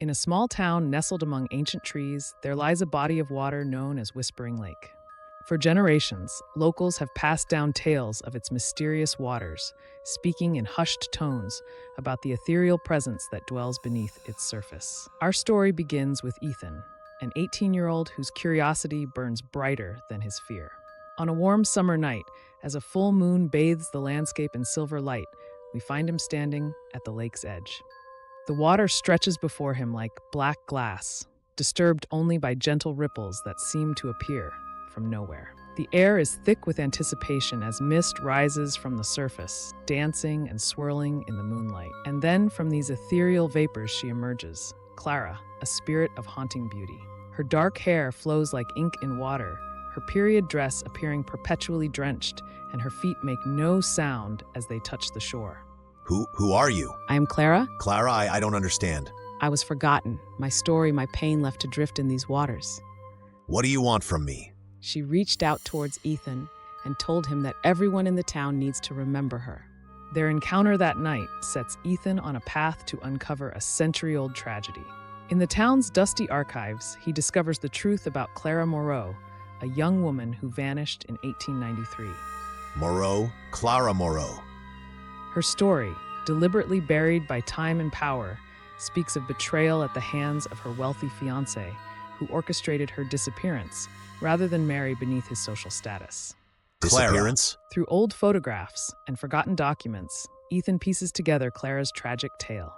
In a small town nestled among ancient trees, there lies a body of water known as Whispering Lake. For generations, locals have passed down tales of its mysterious waters, speaking in hushed tones about the ethereal presence that dwells beneath its surface. Our story begins with Ethan, an 18-year-old whose curiosity burns brighter than his fear. On a warm summer night, as a full moon bathes the landscape in silver light, we find him standing at the lake's edge. The water stretches before him like black glass, disturbed only by gentle ripples that seem to appear from nowhere. The air is thick with anticipation as mist rises from the surface, dancing and swirling in the moonlight. And then from these ethereal vapors she emerges, Clara, a spirit of haunting beauty. Her dark hair flows like ink in water, her period dress appearing perpetually drenched, and her feet make no sound as they touch the shore. Who are you? I am Clara. Clara, I don't understand. I was forgotten, my story, my pain left to drift in these waters. What do you want from me? She reached out towards Ethan and told him that everyone in the town needs to remember her. Their encounter that night sets Ethan on a path to uncover a century-old tragedy. In the town's dusty archives, he discovers the truth about Clara Moreau, a young woman who vanished in 1893. Moreau? Clara Moreau. Her story, deliberately buried by time and power, speaks of betrayal at the hands of her wealthy fiancé, who orchestrated her disappearance rather than marry beneath his social status. Disappearance? Through old photographs and forgotten documents, Ethan pieces together Clara's tragic tale.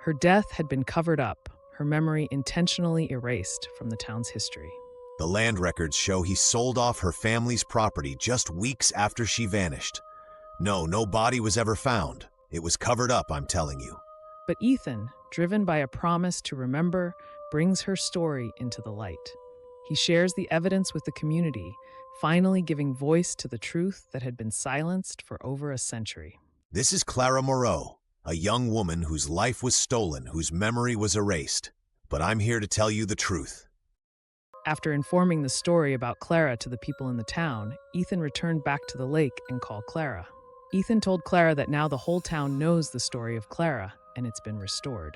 Her death had been covered up, her memory intentionally erased from the town's history. The land records show he sold off her family's property just weeks after she vanished. No body was ever found. It was covered up, I'm telling you. But Ethan, driven by a promise to remember, brings her story into the light. He shares the evidence with the community, finally giving voice to the truth that had been silenced for over a century. This is Clara Moreau, a young woman whose life was stolen, whose memory was erased. But I'm here to tell you the truth. After informing the story about Clara to the people in the town, Ethan returned back to the lake and called Clara. Ethan told Clara that now the whole town knows the story of Clara, and it's been restored.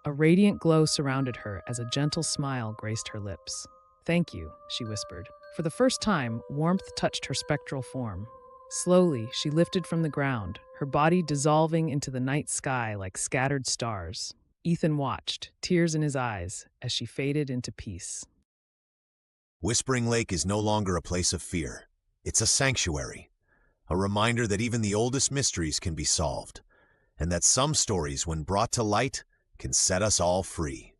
A radiant glow surrounded her as a gentle smile graced her lips. "Thank you," she whispered. For the first time, warmth touched her spectral form. Slowly, she lifted from the ground, her body dissolving into the night sky like scattered stars. Ethan watched, tears in his eyes, as she faded into peace. Whispering Lake is no longer a place of fear. It's a sanctuary, a reminder that even the oldest mysteries can be solved, and that some stories, when brought to light, can set us all free.